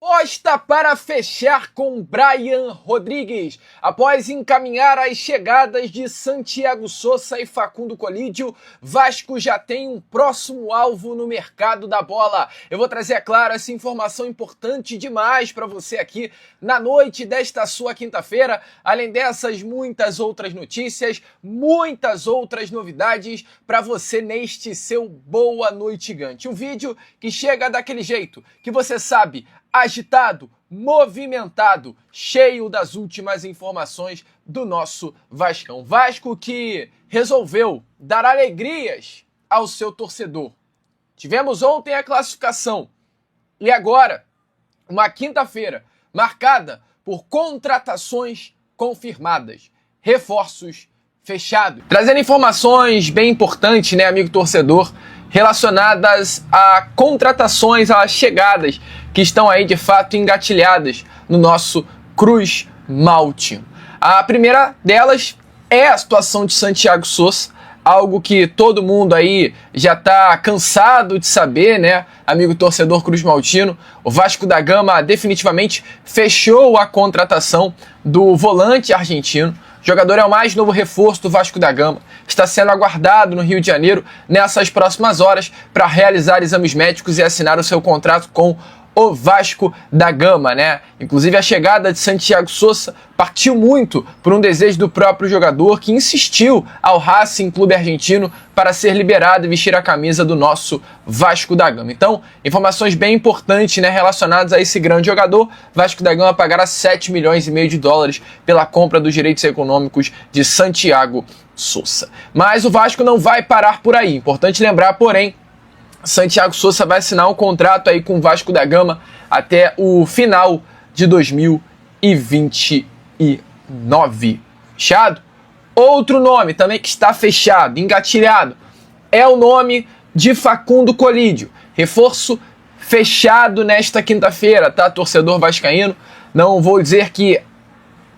Aposta para fechar com Brian Rodrigues. Após encaminhar as chegadas de Santiago Sousa e Facundo Colídio, Vasco já tem um próximo alvo no mercado da bola. Eu vou trazer, é claro, essa informação importante demais para você aqui na noite desta sua quinta-feira. Além dessas, muitas outras notícias, muitas outras novidades para você neste seu Boa Noite Gigante. Um vídeo que chega daquele jeito, que você sabe, agitado, movimentado, cheio das últimas informações do nosso Vascão. Vasco que resolveu dar alegrias ao seu torcedor. Tivemos ontem a classificação e agora uma quinta-feira marcada por contratações confirmadas, reforços fechados. Trazendo informações bem importantes, né, amigo torcedor, relacionadas a contratações, a chegadas que estão aí de fato engatilhadas no nosso Cruz Maltino. A primeira delas é a situação de Santiago Sousa, algo que todo mundo aí já está cansado de saber, né, amigo torcedor Cruz Maltino. O Vasco da Gama definitivamente fechou a contratação do volante argentino. O jogador é o mais novo reforço do Vasco da Gama. Está sendo aguardado no Rio de Janeiro nessas próximas horas para realizar exames médicos e assinar o seu contrato com o Vasco da Gama, né? Inclusive a chegada de Santiago Sousa partiu muito por um desejo do próprio jogador, que insistiu ao Racing Clube Argentino para ser liberado e vestir a camisa do nosso Vasco da Gama. Então, informações bem importantes, né, relacionadas a esse grande jogador. Vasco da Gama pagará 7,5 milhões de dólares pela compra dos direitos econômicos de Santiago Sousa. Mas o Vasco não vai parar por aí. Importante lembrar, porém, Santiago Sousa vai assinar um contrato aí com o Vasco da Gama até o final de 2029. Fechado? Outro nome também que está fechado, engatilhado, é o nome de Facundo Colídio. Reforço fechado nesta quinta-feira, tá, torcedor vascaíno? Não vou dizer que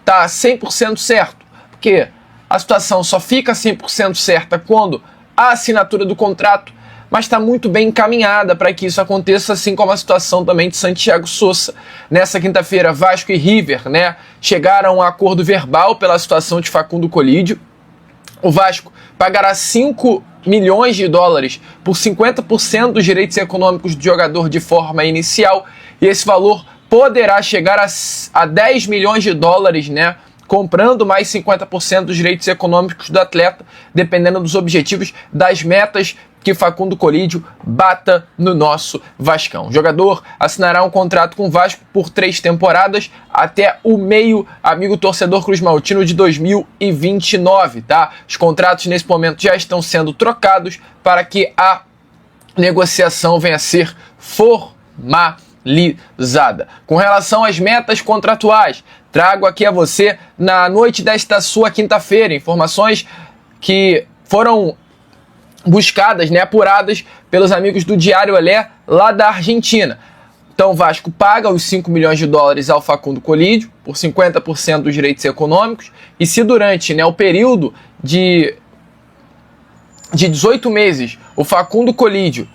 tá 100% certo, porque a situação só fica 100% certa quando a assinatura do contrato, mas está muito bem encaminhada para que isso aconteça, assim como a situação também de Santiago Sousa. Nessa quinta-feira, Vasco e River, né, chegaram a um acordo verbal pela situação de Facundo Colídio. O Vasco pagará 5 milhões de dólares por 50% dos direitos econômicos do jogador de forma inicial, e esse valor poderá chegar a 10 milhões de dólares, né, comprando mais 50% dos direitos econômicos do atleta, dependendo dos objetivos, das metas que Facundo Colídio bata no nosso Vascão. O jogador assinará um contrato com o Vasco por 3 temporadas até o meio, amigo torcedor Cruz Maltino, de 2029, tá? Os contratos nesse momento já estão sendo trocados para que a negociação venha a ser formalizada. Com relação às metas contratuais, trago aqui a você, na noite desta sua quinta-feira, informações que foram buscadas, né, apuradas pelos amigos do Diário Olé, lá da Argentina. Então o Vasco paga os 5 milhões de dólares ao Facundo Colídio por 50% dos direitos econômicos, e se durante, né, o período de 18 meses o Facundo Colídio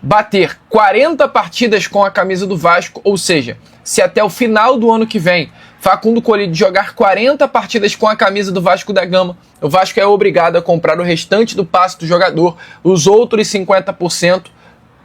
bater 40 partidas com a camisa do Vasco, ou seja, se até o final do ano que vem Facundo Colídio jogar 40 partidas com a camisa do Vasco da Gama, o Vasco é obrigado a comprar o restante do passe do jogador, os outros 50%,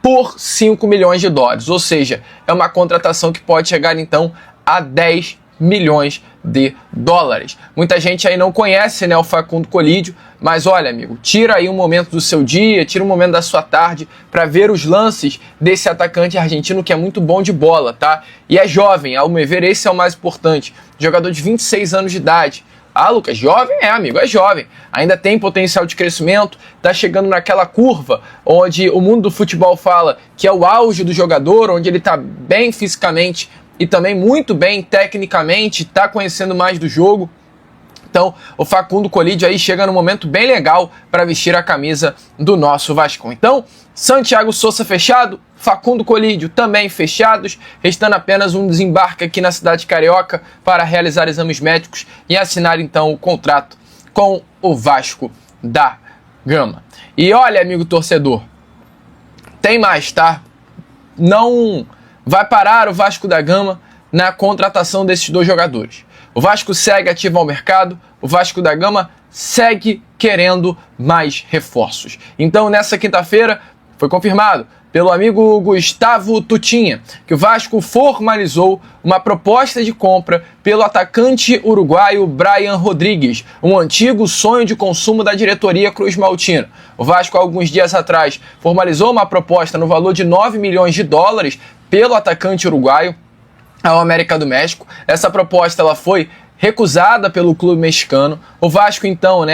por 5 milhões de dólares. Ou seja, é uma contratação que pode chegar então a 10 milhões de dólares. Muita gente aí não conhece, né, o Facundo Colídio, mas olha, amigo, tira aí um momento do seu dia, tira um momento da sua tarde para ver os lances desse atacante argentino, que é muito bom de bola, tá? E é jovem, ao meu ver, esse é o mais importante. Jogador de 26 anos de idade. Ah, Lucas, jovem? É, amigo, é jovem. Ainda tem potencial de crescimento, tá chegando naquela curva onde o mundo do futebol fala que é o auge do jogador, onde ele tá bem fisicamente e também muito bem tecnicamente, tá conhecendo mais do jogo. Então, o Facundo Colídio aí chega num momento bem legal para vestir a camisa do nosso Vascão. Então, Santiago Sousa fechado, Facundo Colídio também fechados, restando apenas um desembarque aqui na cidade carioca para realizar exames médicos e assinar então o contrato com o Vasco da Gama. E olha, amigo torcedor, tem mais, tá? Não vai parar o Vasco da Gama na contratação desses dois jogadores. O Vasco segue ativo ao mercado, o Vasco da Gama segue querendo mais reforços. Então, nessa quinta-feira, foi confirmado pelo amigo Gustavo Tutinha que o Vasco formalizou uma proposta de compra pelo atacante uruguaio Brian Rodrigues, um antigo sonho de consumo da diretoria cruz-maltina. O Vasco, há alguns dias atrás, formalizou uma proposta no valor de 9 milhões de dólares pelo atacante uruguaio ao América do México. Essa proposta ela foi recusada pelo clube mexicano. O Vasco, então,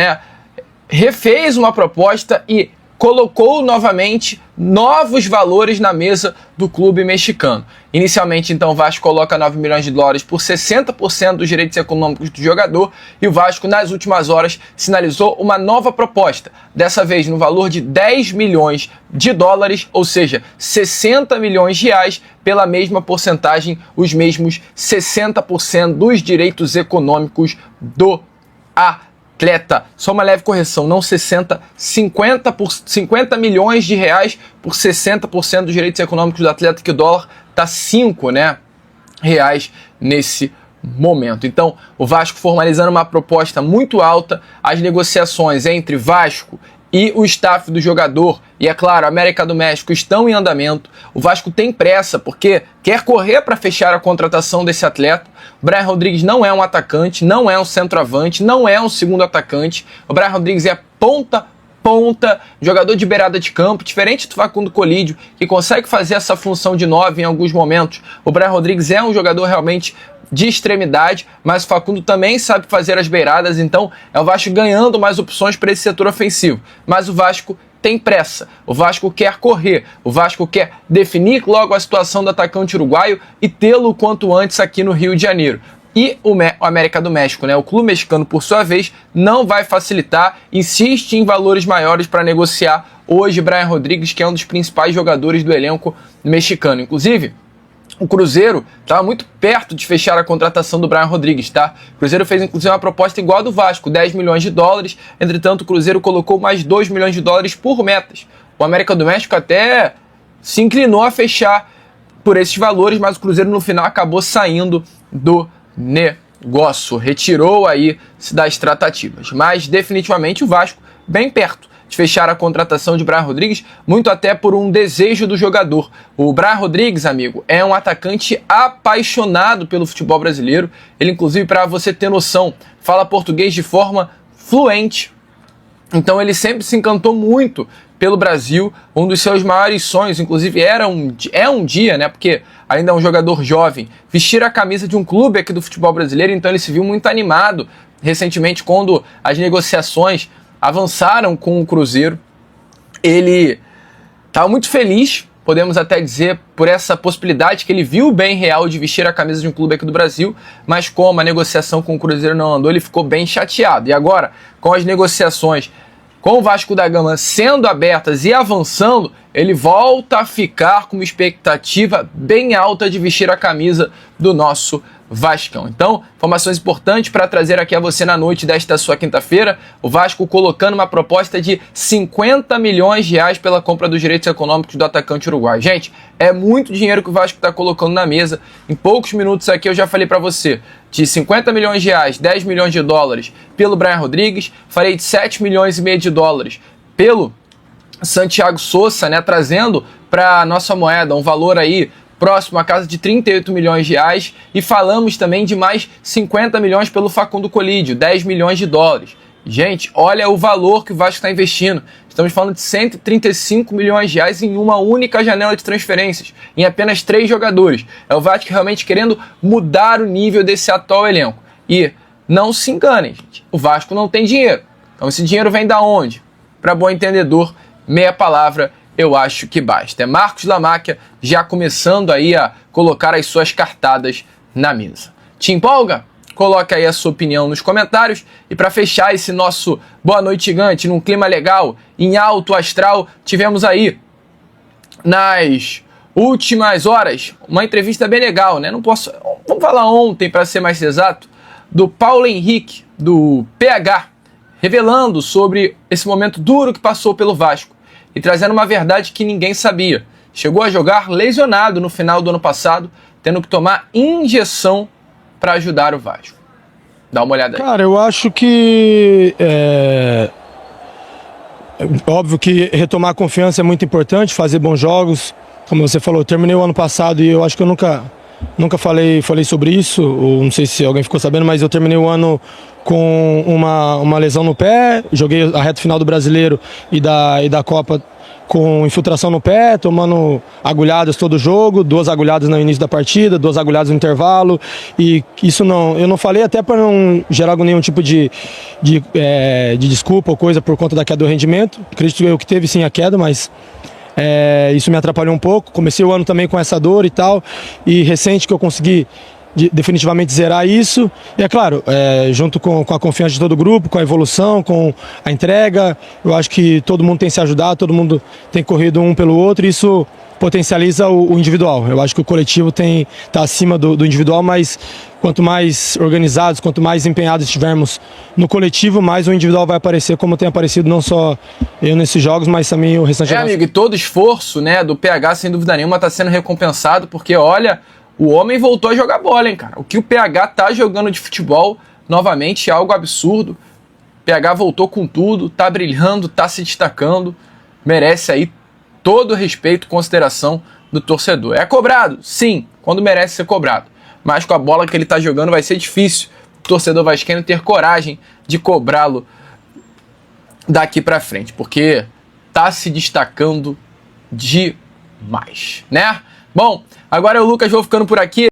refez uma proposta e colocou novamente novos valores na mesa do clube mexicano. Inicialmente, então, o Vasco coloca 9 milhões de dólares por 60% dos direitos econômicos do jogador e o Vasco, nas últimas horas, sinalizou uma nova proposta, dessa vez no valor de 10 milhões de dólares, ou seja, 60 milhões de reais, pela mesma porcentagem, os mesmos 60% dos direitos econômicos do atleta. Só uma leve correção, não 60, 50 milhões de reais por 60% dos direitos econômicos do atleta, que o dólar tá 5, reais nesse momento. Então, o Vasco formalizando uma proposta muito alta, as negociações entre Vasco e o staff do jogador, e é claro, a América do México, estão em andamento. O Vasco tem pressa porque quer correr para fechar a contratação desse atleta. O Brian Rodrigues não é um atacante, não é um centroavante, não é um segundo atacante. O Brian Rodrigues é ponta, jogador de beirada de campo, diferente do Facundo Colídio, que consegue fazer essa função de 9 em alguns momentos. O Brian Rodrigues é um jogador realmente de extremidade, mas o Facundo também sabe fazer as beiradas, então é o Vasco ganhando mais opções para esse setor ofensivo. Mas o Vasco tem pressa, o Vasco quer correr, o Vasco quer definir logo a situação do atacante uruguaio e tê-lo quanto antes aqui no Rio de Janeiro. E o América do México, o clube mexicano, por sua vez, não vai facilitar, insiste em valores maiores para negociar hoje Brian Rodrigues, que é um dos principais jogadores do elenco mexicano. Inclusive, o Cruzeiro estava muito perto de fechar a contratação do Brian Rodrigues, tá? O Cruzeiro fez, inclusive, uma proposta igual a do Vasco, 10 milhões de dólares. Entretanto, o Cruzeiro colocou mais 2 milhões de dólares por metas. O América do México até se inclinou a fechar por esses valores, mas o Cruzeiro, no final, acabou saindo do negócio. Retirou aí das tratativas. Mas, definitivamente, o Vasco bem perto de fechar a contratação de Brian Rodrigues, muito até por um desejo do jogador. O Brian Rodrigues, amigo, é um atacante apaixonado pelo futebol brasileiro. Ele, inclusive, para você ter noção, fala português de forma fluente. Então ele sempre se encantou muito pelo Brasil. Um dos seus maiores sonhos, inclusive, é um dia, porque ainda é um jogador jovem, vestir a camisa de um clube aqui do futebol brasileiro. Então ele se viu muito animado recentemente quando as negociações avançaram com o Cruzeiro. Ele estava muito feliz, podemos até dizer, por essa possibilidade que ele viu bem real de vestir a camisa de um clube aqui do Brasil, mas como a negociação com o Cruzeiro não andou, ele ficou bem chateado. E agora, com as negociações com o Vasco da Gama sendo abertas e avançando, ele volta a ficar com uma expectativa bem alta de vestir a camisa do nosso Vascão. Então, informações importantes para trazer aqui a você na noite desta sua quinta-feira. O Vasco colocando uma proposta de 50 milhões de reais pela compra dos direitos econômicos do atacante uruguaio. Gente, é muito dinheiro que o Vasco está colocando na mesa. Em poucos minutos aqui eu já falei para você de 50 milhões de reais, 10 milhões de dólares pelo Brian Rodrigues. Falei de 7 milhões e meio de dólares pelo Santiago Sousa, trazendo para a nossa moeda um valor aí próximo à casa de 38 milhões de reais, e falamos também de mais 50 milhões pelo Facundo Colídio, 10 milhões de dólares. Gente, olha o valor que o Vasco está investindo. Estamos falando de 135 milhões de reais em uma única janela de transferências, em apenas 3 jogadores. É o Vasco realmente querendo mudar o nível desse atual elenco. E não se enganem, gente, o Vasco não tem dinheiro. Então esse dinheiro vem da onde? Para bom entendedor, meia palavra eu acho que basta. É Marcos Lamáquia já começando aí a colocar as suas cartadas na mesa. Te empolga? Coloca aí a sua opinião nos comentários. E para fechar esse nosso Boa Noite Gigante, num clima legal, em alto astral, tivemos aí, nas últimas horas, uma entrevista bem legal, vamos falar ontem, para ser mais exato, do Paulo Henrique, do PH, revelando sobre esse momento duro que passou pelo Vasco e trazendo uma verdade que ninguém sabia. chegou a jogar lesionado no final do ano passado, tendo que tomar injeção para ajudar o Vasco. Dá uma olhada aí. Cara, eu acho que óbvio que retomar a confiança é muito importante, fazer bons jogos. Como você falou, eu terminei o ano passado e eu acho que eu nunca falei sobre isso, ou não sei se alguém ficou sabendo, mas eu terminei o ano com uma lesão no pé, joguei a reta final do Brasileiro e da Copa com infiltração no pé, tomando agulhadas todo jogo, 2 agulhadas no início da partida, 2 agulhadas no intervalo, e isso eu não falei até para não gerar nenhum tipo de desculpa ou coisa por conta da queda do rendimento. Acredito eu que teve sim a queda, mas isso me atrapalhou um pouco. Comecei o ano também com essa dor e tal, e recente que eu consegui definitivamente zerar isso. E é claro, junto com a confiança de todo o grupo, com a evolução, com a entrega, eu acho que todo mundo tem se ajudado, todo mundo tem corrido um pelo outro, e isso potencializa o individual. Eu acho que o coletivo está acima do individual, mas quanto mais organizados, quanto mais empenhados estivermos no coletivo, mais o individual vai aparecer, como tem aparecido não só eu nesses jogos, mas também o restante da amigo, e todo esforço, né, do PH, sem dúvida nenhuma, está sendo recompensado, porque olha, o homem voltou a jogar bola, hein, cara. O que o PH tá jogando de futebol, novamente, é algo absurdo. O PH voltou com tudo, tá brilhando, tá se destacando, merece aí todo o respeito e consideração do torcedor. É cobrado? Sim, quando merece ser cobrado. Mas com a bola que ele tá jogando vai ser difícil o torcedor vascaíno ter coragem de cobrá-lo daqui pra frente, porque tá se destacando demais, né? Bom, agora eu, Lucas, vou ficando por aqui.